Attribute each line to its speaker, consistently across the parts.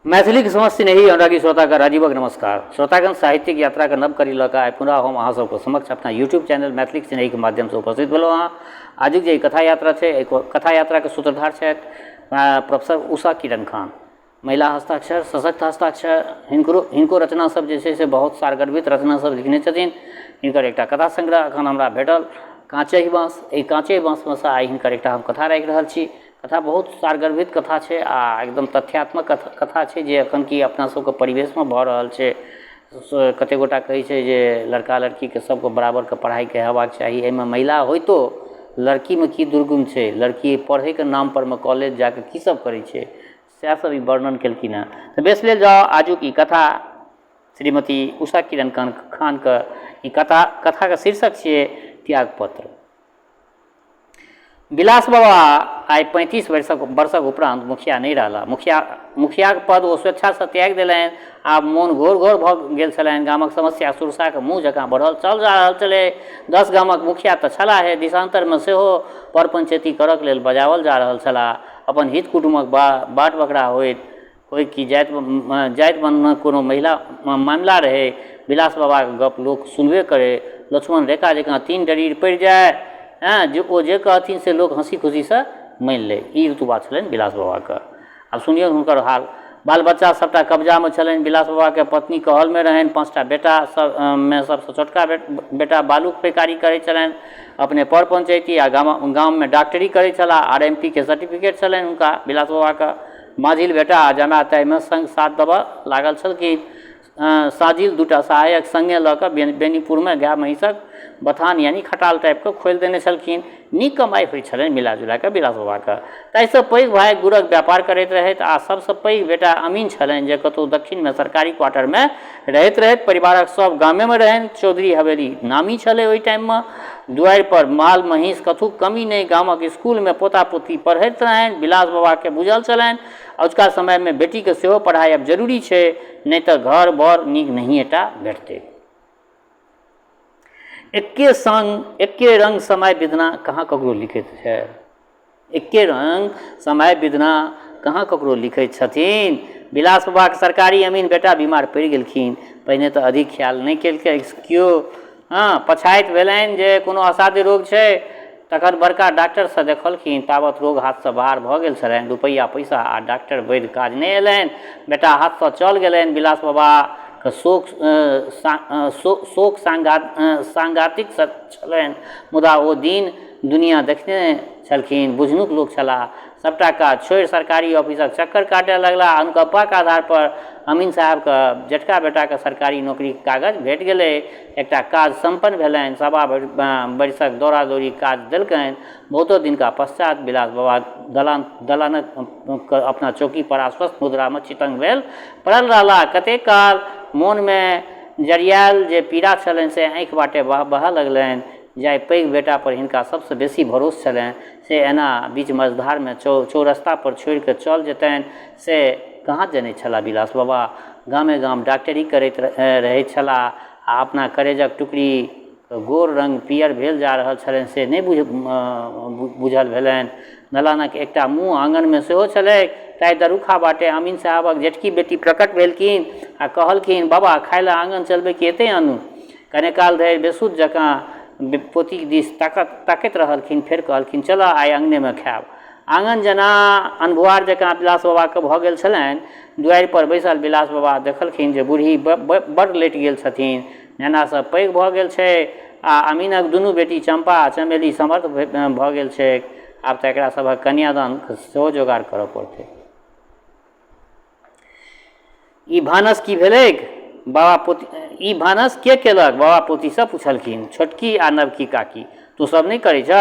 Speaker 1: मैथिली समझ नहीं अनुरागी श्रोतागण राजीवक नमस्कार। श्रोतागण साहित्यिक यात्रा का नव करी लऽ आइ पुनः हम अहाँ सबके समक्ष अपना यूट्यूब चैनल मैथिली स्नेही के माध्यम से उपस्थित भेलहुँ। अहाँ आजुक जे कथा यात्रा है, कथा यात्रा के सूत्रधार छथि प्रोफेसर उषा किरण खान। महिला हस्ताक्षर, सशक्त हस्ताक्षर, हिनको रचना सब जे छै से बहुत सारगर्भित रचना सब लिखने छथिन। हिनकर एकटा कथा संग्रह अखन हमरा भेटल, काँचे बाँस। एहि काँचे बाँसमे सँ आइ हिनकर एकटा हम कथा राखि रहल छी। कथा बहुत सारगर्भित कथा है आ एकदम तथ्यात्मक कथा है जे अखन की अपना सबके परिवेश में भऽ रहल छै। कते गोटा कहै छै जे लड़का लड़की के सबके बराबर के पढ़ाई के हेबाक चाही। एहिमे महिला होइतो लड़की में की दुर्गुण छै, लड़की पढ़े के नाम पर में कॉलेज जाके की सब करै छै, सएह सब ई वर्णन केलखिन हेँ। तऽ बेस लेल जाओ आजुक ई कथा श्रीमती उषा किरण खान के ई कथा के शीर्षक छियै त्यागपत्र। विलास बाबा आइ 35 वर्षक उपरांत मुखिया नहीं रहला। मुखियाक पद ओ स्वेच्छा से त्याग दिलनि। आब मोन घोर घोर भऽ गेल छलनि। गामक समस्या सुरसा के मुँह जकाँ बढ़ल चल जा रहल छलै। 10 गामक मुखिया तऽ छलाह है, दिशांतर में सेहो पर पंचायती करक लेल बजावल जा रहल छलाह। अपन हित कुटुम्बक बाट बकरा होय कि जाति में कोनो महिला मामला रहे, विलास बाबा के गप लोक सुनबे करे। लक्ष्मण रेखा जकाँ 3 डरीर पड़ जाए, जे कहथिन से लोग हंसी खुशी से मान ले। ई रुतबा छलनि विलास बाबा के। आब सुनियौ हुनकर हाल। बाल बच्चा सबटा कब्जा में छलनि। विलास बाबा के पत्नी कहल में रहनि। 5टा बेटा सब में सबसे छोटका बेटा बालूक पैकारी करे छलनि। अपने पर पंचायती आ गाम में डॉक्टरी करे छलाह। RMP के सर्टिफिकेट छलनि हुनका विलास बाबा के। माझिल बेटा आ जमाय तय में संग साथ देबऽ लागल छलखिन। साजिल 2टा सहायक संगे लऽ कऽ बेनीपुर में गाय महिषक बथान यानी खटाल टाइप के खोलि देने छलखिन। नीक कमाई होइ छलनि मिला जुला के विलास बाबा के। ताहिसँ पैघ भाई गुड़क व्यापार करैत रहैत आ सबसँ पैघ बेटा अमीन छलनि जे कतहु दक्षिण में सरकारी क्वार्टर में रहैत परिवारक सब गामे में रहनि। चौधरी हवेली नामी छलै ओहि टाइम में। दुआरि पर माल महींस कथू कमी नहीं। गामक स्कूल में पोता पोती पढ़ैत रहनि। विलास बाबा के बुझल छलनि अजुका समय में बेटी के सेहो पढ़ाई अब जरूरी छै, नहीं तो घर बर नीक नहिएटा भेटतै। एके रंग समय विधना कहाँ ककरो लिखैत छै। एके रंग समय विधना कहाँ ककरो लिखैत छथिन। विलास बाबा के सरकारी अमीन बेटा बीमार पड़ गेलखिन। पहिने तो अधिक ख्याल नहीं केलकै कियो। पछाइत भेलनि जे कोनो असाध्य रोग छै। तखन बड़का डॉक्टर से देखलखिन। तावत रोग हाथ से बाहर भऽ गेल छलनि। रुपैया पैसा आ डॉक्टर वैद्य काज नहीं एलनि। बेटा हाथ से चल गेलनि। विलास बाबा के शोक सांघातिक छलनि। मुदा ओ दिन दुनिया देखने छलखिन। बुझनुक लोक छलाह। सबटा काज छोड़ि सरकारी ऑफिसक चक्कर काटय लगला। अनुकंपाक आधार पर अमीन साहब के जेठका बेटा के सरकारी नौकरी के कागज भेट गेलै। एकटा काज संपन्न भेलनि। 1.25 बरसक दौड़ा दौड़ी काज देलकनि। बहुतो दिन का पश्चात विलास बाबा दलानक अपना चौकी पर आश्वस्त मुद्रा में चितंग भेल पड़ल रहला। कते काल मोन में जरियाल जे पीड़ा छलनि से आँखि बाटे बहऽ लगलनि। जाहि पैघ बेटा पर हिनका सबसे बेसी भरोस छलनि से एना बीच मझधार में चौरस्ता पर छोड़ि के चल जेतनि से कहाँ जनै छलाह विलास बाबा। गामे गाम डॉक्टरी करैत रहै छलाह आ अपना करेजक टुकड़ी गोर रंग पियर भेल जा रहल छलनि से नहीं बुझल भेलनि। दलानक एकटा मुँह आंगन में सेहो छलै। ताहि दरुखा बाटे अमीन साहबक जेठकी बेटी प्रकट भेलखिन आ कहलखिन, बाबा खाय लए आंगन चलबै कि एतै आनू। कने काल धरि बेसुध जकाँ पोती दिस ताकैत रहलखिन। फेर कहलखिन, चलऽ आइ अंगने में खायब। आंगन जेना अनभुआर जकाँ विलास बाबा के भऽ गेल छलनि। दुआरि पर बैसल विलास बाबा देखलखिन जे बूढ़ी बड़ लेट गेल छथिन। नेना से पैघ भऽ गेल छै आ अमीनक दुनू बेटी चंपा आ चमेली समर्थ भऽ गेल छै। आब तऽ एकरा सभक कन्यादान सेहो जोगाड़ करऽ पड़तै। ई भानस की भेलैक? ई भानस के केलक? बाबा पोती से पूछलखिन। छोटकी आ नवकी काकी। तू सब नहीं करै छ?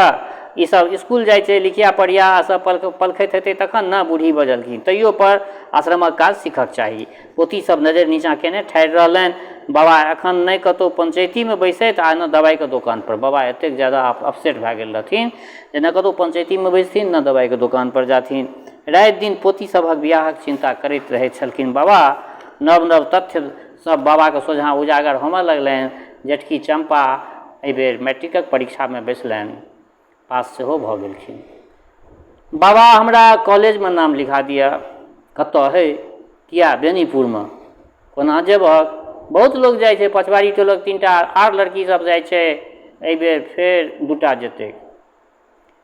Speaker 1: ई सब स्कूल जाय छै, लिखिया पढ़िया आ सब पलखैत हेतै तखन न। बूढ़ी बजलखिन। तैयो पर आश्रमक काज सीखक चाही। पोती सब नजर नीचा केने ठाढ़ि रहलनि। बाबा एखन नहीं कतहु पंचायती में बैसैत आ न दवाई के दुकान पर। बाबा एतेक ज्यादा अपसेट भए गेल रहथिन जे न कतहु पंचायती में बैसथिन न दवाई के दुकान पर जाथिन। राति दिन पोती सभक बियाहक चिंता करैत रहैत छलखिन बाबा। नव नव तथ्य सब बाबा के सोझा उजागर होमय लगलनि। जेठकी चंपा एहि बेर मैट्रिकक परीक्षा में बैसलनि। पास सेहो भऽ गेलखिन। बाबा हमरा कॉलेज में नाम लिखा दिया। कतऽ है? किया बेनीपुर में कोना जेबहक बहुत लोग जाइ छै पछवाड़ी टोलक 3टा आर लड़की सब जाइ छै एहि बेर फेर 2टा जेतै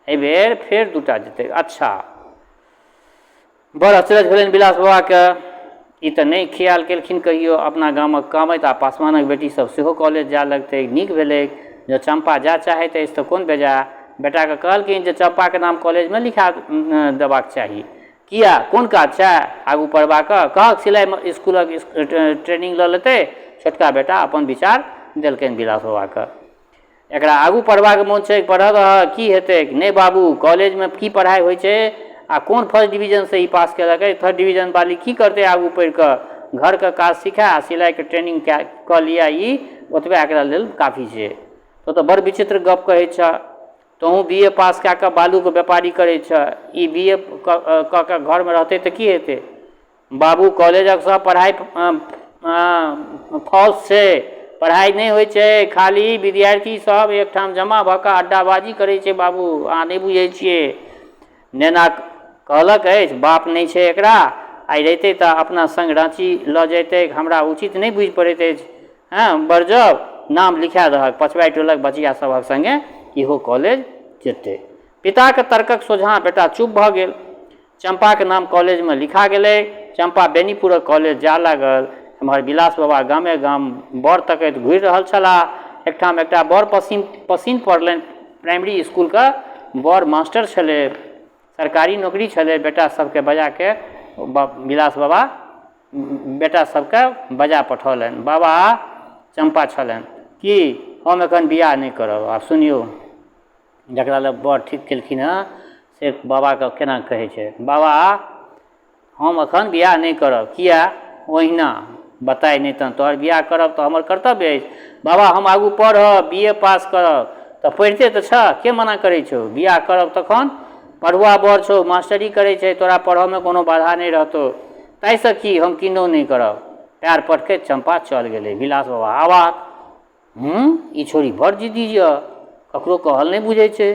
Speaker 1: एहि बेर फेर 2टा जेतै अच्छा बड़ अचरज भेलनि विलास बाबाके ई तऽ नहि ख्याल केलखिन कहियो अपना गामक कामैत आ पासवानक बेटी सब सेहो कॉलेज जा लगतै नीक भेलै जँ चंपा जा चाहैत अछि तऽ कोन बेजा बेटाके कहलखिन जे चंपाके नाम कॉलेजमे लिखा देबाक चाही किया कोन काज छै आगू पढ़बाक कहक सिलाई इसकुलक ट्रेनिंग लऽ लेतै छोटका बेटा अपन विचार देलकनि विलास बाबाके एकरा आगू पढ़बाक मोन छै पढ़ल की हेतै नहि बाबू कॉलेजमे की पढ़ाइ होइ छै आ कोन फर्स्ट डिवीजनसँ ई पास केलक थर्ड डिवीजन वाली की करतै आगू पढ़ि कऽ घरके काज सिखा आ सिलाइके ट्रेनिंग कऽ लिअ ई ओतबे एकरा लेल काफी छै तो तऽ बड़ विचित्र गप कहै छ तोहूँ BA पास कए कऽ बालूके व्यापारी करै छ ई BA कऽ कऽ घरमे रहतै तऽ की हेतै बाबू कॉलेजक सब पढ़ाइ फॉल्स छै पढ़ाइ नहि होइ छै खाली विद्यार्थी सब एकठाम जमा भऽ कऽ अड्डाबाजी करै छै बाबू अहाँ नहि बुझै छियै नेना कहलक अछि बाप नहि छै एकरा आइ रहितै तऽ अपना संग राँची लऽ जैतै हमरा उचित नहि बुझि पड़ैत अछि हँ बरजब नाम लिखा दहक पछवाइ टोलक बचिया सभक संगे इहो कॉलेज जेतै पिताके तर्कक सोझाँ बेटा चुप भऽ गेल चंपाके नाम कॉलेजमे लिखा गेलै चंपा बेनीपुरक कॉलेज जा लागल एम्हर विलास बाबा गामे गाम बर तकैत घुरि रहल छलाह एकठाम एकटा बर पसीन पड़लनि प्राइमरी इसकुलके बर मास्टर छलै सरकारी नौकरी छलै बेटा सबके बजाके विलास बाबा बेटा सबके बजा पठौलनि बाबा चंपा छलनि कि हम एखन बियाह नहि करब आब सुनियौ जकरा लग बड़ ठीक केलखिन हँ से बाबाके केना कहै छै बाबा हम एखन बियाह नहि करब किया ओहिना बताइ नहि तहन तोहर बियाह करब तऽ हमर कर्तव्य अछि बाबा हम आगू पढ़ब BA पास करब तऽ पढ़िते तऽ छ के मना करै छौ बियाह करब तखन पढ़ुआ बड़ छौ मास्टरी करै छै तोरा पढ़ऽमे कोनो बाधा नहि रहतौ ताहिसँ की हम किनो नहि करब पैर पटकैत चंपा चल गेलै विलास बाबा आवाज ई छोरी बड़ जिद्दी यऽ ककरो कहल नहि बुझै छै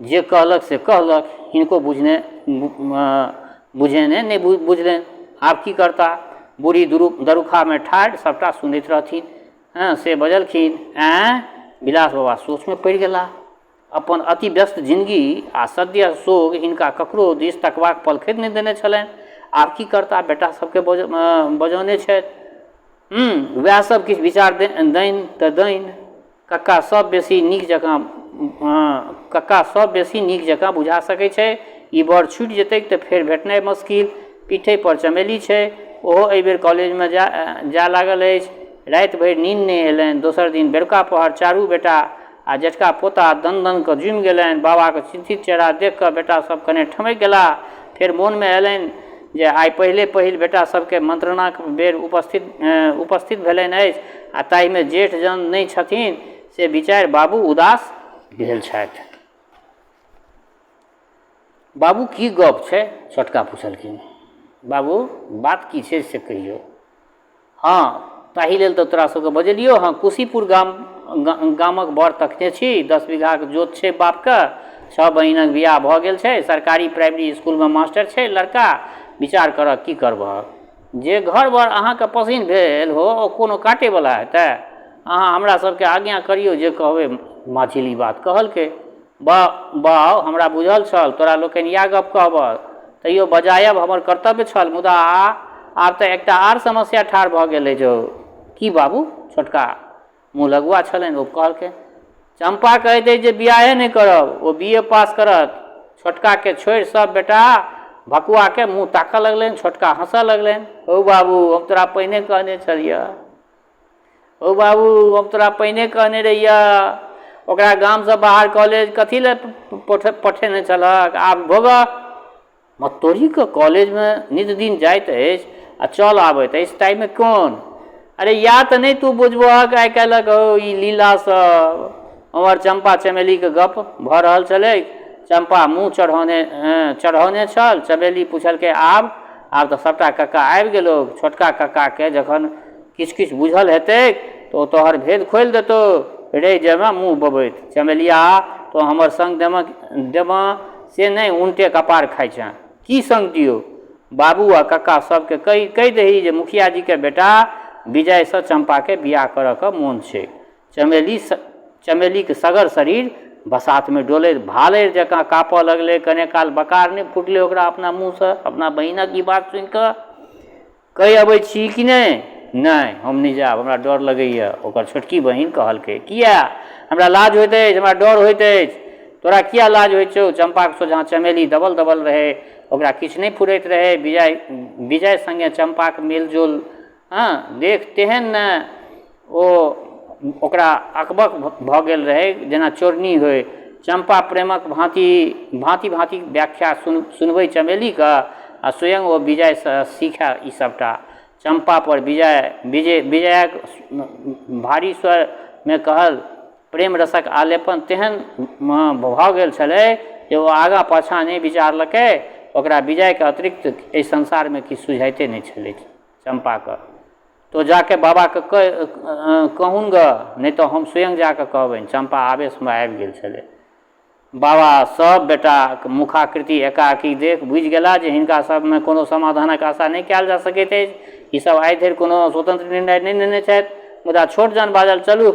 Speaker 1: जे कहलक से कहलक हिनको बुझेने नहि बुझलनि आब की करता बूढ़ी दरुखामे ठाढ़ सबटा सुनैत रहथिन हँ से बजलखिन विलास बाबा सोचमे पड़ि गेला अपन अति व्यस्त जिंदगी आ सद्य शोक हिनका ककरो दिस तकबाक पलखैत नहि देने छलनि आब की करता बेटा सबके बजौने छथि वएह सब किछु विचार दैन तऽ दैन कक्का सब बेसी नीक जकाँ बुझा सकै छै ई बर छूटि जेतै तऽ फेर भेटनाइ मुश्किल पीठे पर चमेली छै ओहो एहिबेर कॉलेजमे जा लागल अछि राति भरि नींद नहि एलनि दोसर दिन बेरुका पहर चारू बेटा आ जेठका पोता दन कऽ जुमि गेलनि बाबाके चिंतित चेहरा देख कऽ बेटा सब कने ठमकि गेला फेर मोनमे एलनि जे आइ पहिल बेटा सबके मंत्रणाक बेर उपस्थित भेलनि अछि आ ताहिमे जेठ जन नहि छथिन से विचारि बाबू उदास भेल छथि बाबू की गप छै छोटका पूछलखिन बाबू बात की छै से कहियौ हाँ ताहि लेल तऽ तोरा सबके बजेलियौ हाँ कुशीपुर गामक बर तकने छी 10 बीघाक जोत छै बापके 6 बहिनक बियाह भऽ गेल छै सरकारी प्राइमरी इसकुलमे मास्टर छै लड़का विचार करऽ की करबह जे घर बर अहाँके पसिन भेल हो ओ कोनो काटेवला हेतै अहाँ हमरा सबके आज्ञा करियौ जे कहबै माछिली बात कहलकै बाउ हमरा बुझल छल तोरा लोकनि इएह गप कहबह तैयो बजायब हमर कर्तव्य छल मुदा आब तऽ एकटा आर समस्या ठाढ़ भऽ गेलै जो की बाबू छोटका मुँह लगुआ छलनि ओ कहलकै चंपा कहैत अछि जे बियाहे नहि करब ओ BA पास करत छोटकाके छोड़ि सब बेटा भकुआके मुँह ताकऽ लगलनि छोटका हंसऽ लगलनि ओ बाबू हम तोरा पहिने कहने छलियै ओ बाबू हम तोरा पहिने कहने रहियै ओकरा गामसँ बाहर कॉलेज कथी लए पठेने छलहक आब भोगऽ मतोरीके कॉलेजमे नित दिन जाइत अछि आ चल आबैत अछि ताहिमे कोन अरे या तऽ नहीं तू बुझबहक आइ काल्हिक ई लीला सब हमर चंपा चमेलीके गप भऽ रहल छलै चंपा मुँह चढ़ौने छल चमेली पूछलकै आब तऽ सबटा कक्का आबि गेलौ छोटका कक्काके जखन किछु किछु बुझल हेतै तऽ ओ तोहर भेद खोलि देतौ रहि जेमे मुँह बबैत चमेलिया तो हमर संग देमा से नहीं उनटे कपार खाइ छै की संग दियौ बाबू आ कक्का सबके कहि दही जे मुखिया जी के बेटा विजय से चंपा के बियाह करऽ के मोन छै। चमेली के सगर शरीर बसात में डोले, भाले जकाँ काँपऽ लगले। कने काल बकार नहीं फुटले ओकरा अपना मुँह से। अपना बहिनक ई बात सुनि कऽ कहि अबै छी कि नहीं हम नहीं जायब, हमरा डर लगैया। ओकर छोटकी बहिन कहलकै किया, हमरा लाज होइत अछि, हमरा डर होइत अछि। तोरा किया लाज होइ छौ? चंपा के सोझा चमेली दबल दबल रहे, ओकरा किछु नहीं फुरैत रहे। विजय संगे चंपा के मेलजोल देख तेहन न ओकरा अकबक भऽ गेल रहे जेना चोरनी होय। चंपा प्रेमक भांति भांति व्याख्या सुनबै चमेली का, आ स्वयं ओ विजय से सीखा ई सबटा। चंपा पर विजयक भारी स्वर में कहल प्रेम रसक आलेपन तेहन भऽ गेल छलै जे ओ आगाँ पाछाँ नहीं विचारलकै। ओकरा विजय के अतिरिक्त एहि संसार में किछु सुझाइते नहीं छलै। चंपा के तो जाके बाबा के कहूँ ग, नहीं तो हम स्वयं जाके कहबनि। चंपा आवेश में आबि गेल छलै। बाबा सब बेटा मुखाकृति एकाएकी देख बुझि गेला जे हिनका सब में कोनो समाधानक आशा नहीं कयल जा सकैत अछि। ई सब आइ धरि कोनो स्वतंत्र निर्णय नहीं लेने छथि। मुदा छोट जन बाजल, चलू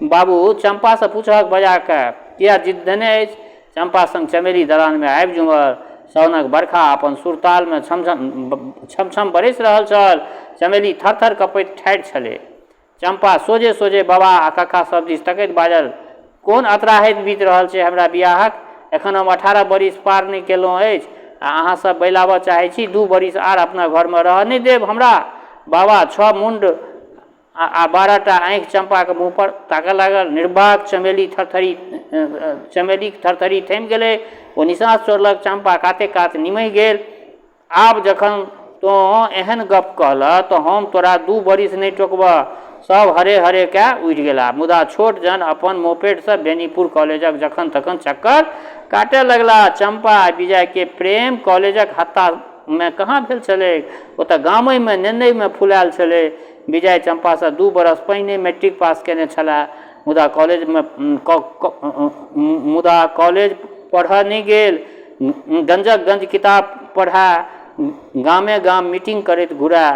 Speaker 1: बाबू चंपा से पूछक बजा के किया जिद देने अछि। चंपा संग चमेली दलान में आबि जुमल। साउनक बरखा अपन सुरताल में छम बरसि रहल छल। चमेली थर थर कपैत ठाढ़ छलै। चंपा सोझे सोझे बाबा आ कक्का सब दिस तकैत बाजल, कोन अतराहैत बीत रहल छै हमरा बियाहक? एखन हम 18 बरिस पार नहीं केलहुँ अछि आ अहाँ सब बैलाबऽ चाहै छी। 2 बरिस आर अपना घर में रह नहीं देब हमरा। बाबा 6 मुंड आ 12टा आँखि चंपा के मुँह पर ताकऽ लागल। निर्बाक चमेली थरथरी थमि गेलै। ओ निसास छोड़लक। चंपा काते कात निमहि गेल। आब जखन तो एहन गप कहलऽ तो हम तोरा 2 बरिस नहीं टोकबऽ। सब हरे हरे के उठि गेला। मुदा छोट जन अपन मोपेड से बेनीपुर कॉलेजक जखन तखन चक्कर काटे लगला। चंपा आ विजय के प्रेम कॉलेजक हत्ता में कहाँ भेल छलै, ओ तऽ गामे में नेने में फुलायल छलै। विजय चंपा से 2 बरस पहिने मैट्रिक पास केने छलाह। मुदा कॉलेज पढ़ऽ नहीं गेल। गंज किताब पढ़ा, गामे गाम मीटिंग करैत घुरा।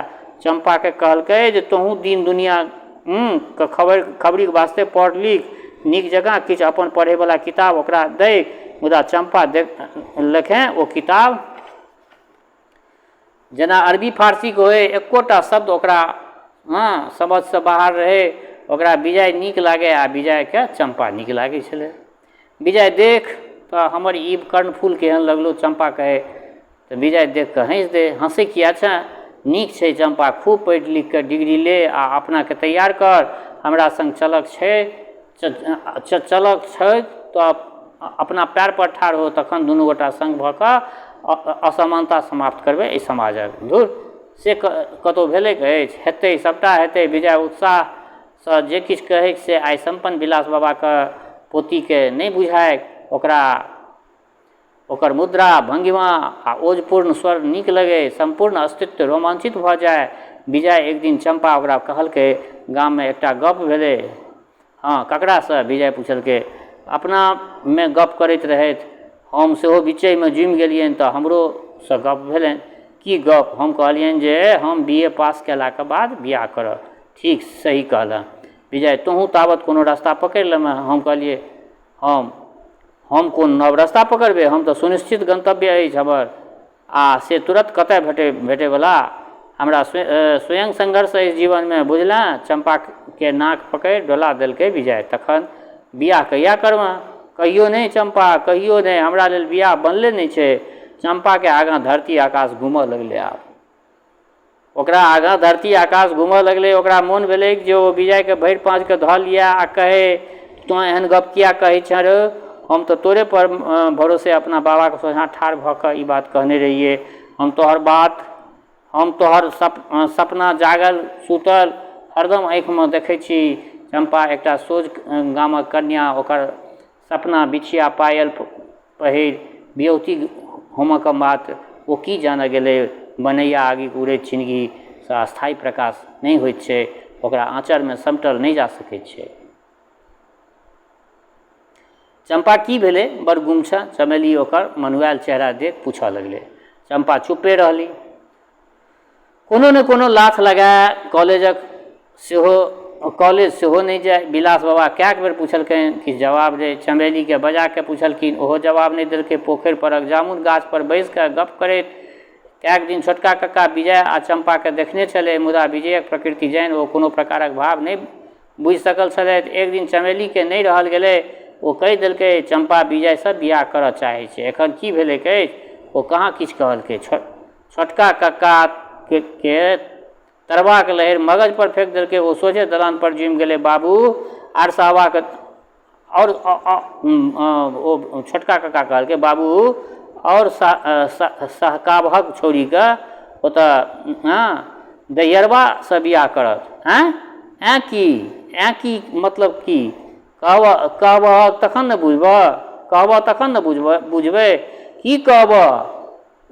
Speaker 1: चंपा के कहलकै जे तोहूँ दिन दुनिया के खबरी के वास्ते पढ़ लिख नीक जगह किछु अपन पढ़े वाला किताब ओकरा दे। मुदा चंपा लखें ओ किताब जेना अरबी फारसी के होय, एकोटा शब्द ओकरा समझ से बाहर रहे। ओकरा विजय नीक लागे आ विजय के चंपा नीक लागे छलै। विजय देख तो हमर ई कर्णफूल केहन लगलो, चंपा कहे। तो विजय देख के हंस दे। हंसे किया छै? नीक छै चंपा, खूब पढ़ि लिख के डिग्री ले आ अपना के तैयार कर। हमरा संग चलक छै तो अपना पैर पर ठाढ़ हो, तखन दुनू गोटा संग भऽ कऽ असमानता समाप्त करबै एहि समाजक। धुर से कतौ भेलै अछि? हेतै, सबटा हेतै। विजय उत्साह से जे किछु कहै से आइ संपन्न विलास बाबा के पोती के नहीं बुझाय। ओकर मुद्रा भंगिमा आ ओजपूर्ण स्वर नीक लगे। संपूर्ण अस्तित्व रोमांचित भऽ जाय। विजय एक दिन चंपा ओकरा कहलकै, गाम में एकटा गप भेलै। हाँ, ककरा से? विजय पूछलकै। अपना में गप करैत रहैत हम सेहो बीचे में जुमि गेलियनि तऽ हमरो से गप भेलनि। की गप? हम कहलियनि जे हम BA पास केलाके बाद बियाह करब। ठीक सही कहलऽ विजय, तोहूँ ताबत कोनो रास्ता पकड़ि लेमे। हम कहलिए हम कोन नव रास्ता पकड़बै? हम तऽ सुनिश्चित गंतव्य अछि हमर, आ से तुरंत कतय भेटैवला। हमरा स्वयं संघर्ष अछि जीवन में, बुझलऽ? चंपा के नाक पकड़ि डोला देलकै विजय। तखन बियाह कहिया करबऽ? कहियो नहीं चंपा, कहियो नहीं। हमरा लेल बियाह बनले नहीं छै। चंपा के आगाँ धरती आकाश घूमऽ लगलै। आब ओकरा आगाँ धरती आकाश घूमऽ लगलै। ओकरा मोन भेलै जे ओ विजय के भरि पाँच के धऽ लिया आ कहे, तो एहन गप किया कहै छ रे? हम तो तोरे पर भरोसे अपना बाबा के सोझा ठाढ़ भऽ कऽ ई बात कहने रहिए। हम तोहर सपना जागल सुतल हरदम आँखि में देखै छी। चंपा एकटा सोझ गामक कन्या, ओकर सपना बिछिया पायल पहिर बियौती होमक बात ओ की जान गेलै। बनैया आगि उड़ैत छिनगी से अस्थायी प्रकाश नहीं होइत छै, ओकरा आँचर में समटल नहीं जा सकैत छै। चंपा की भेलै? बड़ गुम छ। चमेली ओकर मनुआयल चेहरा देख पूछऽ लगलै। चंपा चुप्पे रहली। कोनो ने कोनो लाथ लगाए कॉलेज सेहो नहीं जाए। बिलास बाबा कएक बेर पूछलखिन कि जवाब दे, चमेली के बजा के पूछलखिन, ओहो जवाब नहीं देलकै। पोखरि परक जामुन गाछ पर बैस कऽ गप करैत कएक दिन छोटका कक्का विजय आ चंपा के देखने छलै, मुदा विजयक प्रकृति जानि ओ कोनो प्रकारक भाव नहीं बुझि सकल छलथि। एक दिन चमेली के नहीं रहल गेलै, ओ कहि देलकै चंपा विजय से बियाह करऽ चाहै छै। एखन की भेलै कहै, ओ कहाँ किछु कहलकै। छोटका कक्का के तरबाक लहर मगज पर फेंक देलकै। ओ सोझे दलान पर जुमि गेलै। बाबू आर साहबा के और ओ छोटका कक्का कहलकै, बाबू और सहकाभक छोड़ी के ओतऽ दैयरबा से बियाह करत। ऐं की मतलब की कहबह तखन ने बुझबह, कहबह तखन ने बुझबै। की कहबह,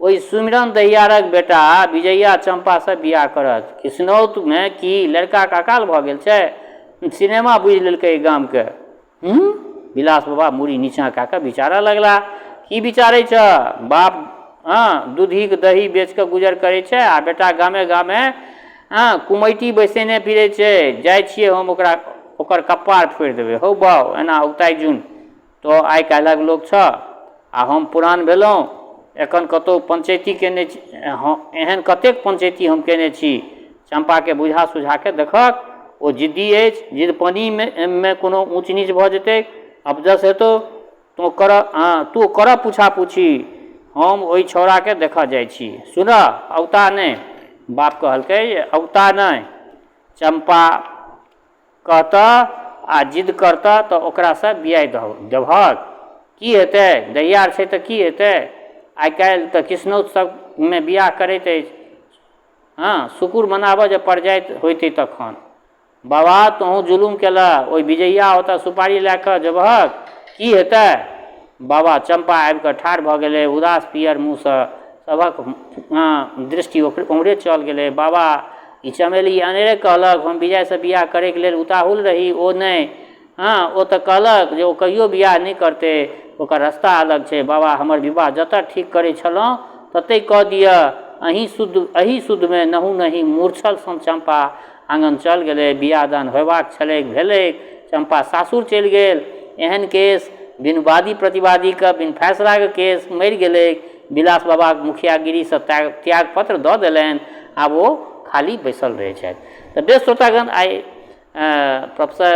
Speaker 1: ओहि सुमिरन दैयारक बेटा विजया चंपा से बियाह करत। किसनौत में की लड़का का अकाल भऽ गेल छै, सिनेमा बुझि लेलकै गाम के। बिलास बाबा मुड़ी नीचाँ कए कऽ विचारऽ लगला। की विचारै छ बाप, दूधीक दही बेच कऽ गुजर करै छै आ बेटा गामे गामे कुमैटी बैसेने फिरै छै। जाइ छियै हम ओकर कपार फोड़ि देबै। हौ बाउ एना उगताइ जुन तो आइ काल्हिक लोक छ आ हम पुरान भेलहुँ। एखन कतहु पंचैती केने छी, एहन कतेक पंचैती हम केने छी। चंपाके बुझा सुझा के देखक, ओ जिद्दी अछि। जिद पानीमे कोनो ऊँच नीच भऽ जेतै, अबजस हेतौ तो तू करऽ पूछा पूछी। हम ओहि छौड़ाके देखऽ जाइ छी। सुनऽ अवता नहि। बाप कहलकै अवता नहि। चंपा कहतऽ आ जिद करतऽ तऽ ओकरासँ बियाह देबहक। की हेतै, दैयार छै तऽ की हेतै। आइ काल्हि तऽ किस्नौत सबमे बियाह करैत अछि। शुकुर मनाबऽ जे परजाइत होइतै तखन। बाबा तोहूँ जुलुम केलऽ, ओहि विजया ओतऽ सुपारी लए कऽ जेबहक, की हेतै। बाबा चंपा आबि कऽ ठाढ़ भऽ गेलै, उदास पियर मुँहसँ। सभक दृष्टि ओम्हरे चल गेलै। बाबा ई चमेली अनेरे कहलक हम विजयसँ बियाह करैके लेल उताहुल रही। ओ नहि, ओ तऽ कहलक जे ओ कहियो बियाह नहि करतै, ओकर रास्ता अलग छै। बाबा हमर विवाह जतऽ ठीक करै छलहुँ ततै कऽ दिअ। एही शुद्धमे नहु नहीं मूर्छल सन चंपा आँगन चल गेलै। बियाह दान होयबाक छलैक भेलैक। चंपा सासुर चलि गेल। एहन केस बिन वादी प्रतिवादीके, बिन फैसलाके केस मरि गेलैक। बिलास बाबा मुखियागिरीसँ त्यागपत्र दऽ देलनि। आब ओ खाली बैसल रहै छथि। तऽ बेस श्रोतागण, आइ प्रोफेसर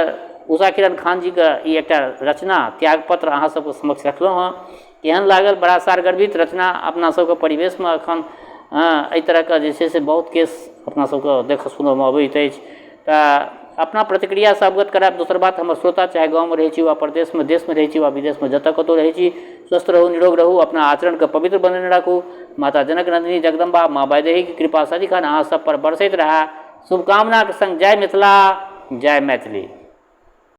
Speaker 1: उषा किरण खान जी के ई एकटा रचना त्यागपत्र अहाँ सबके समक्ष रखलहुँ हँ। केहन लागल, बड़ा सारगर्भित रचना। अपना सबके परिवेशमे एखन एहि तरहके जे छै से बहुत केस अपना सबके देख सुनऽमे अबैत अछि। तऽ अपना प्रतिक्रियासँ अवगत करायब। दोसर बात, हमर श्रोता चाहे गाँवमे रहै छी वा प्रदेशमे, देशमे रहै छी वा विदेशमे, जतऽ कतहु रहै छी, स्वस्थ रहू, निरोग रहू, अपना आचरणके पवित्र बनेने राखू। माता जनक नंदिनी जगदम्बा माँ वैदेहीके कृपा सदिखन अहाँ सब पर बरसैत रहए। शुभकामनाके संग जय मिथिला, जय मैथिली।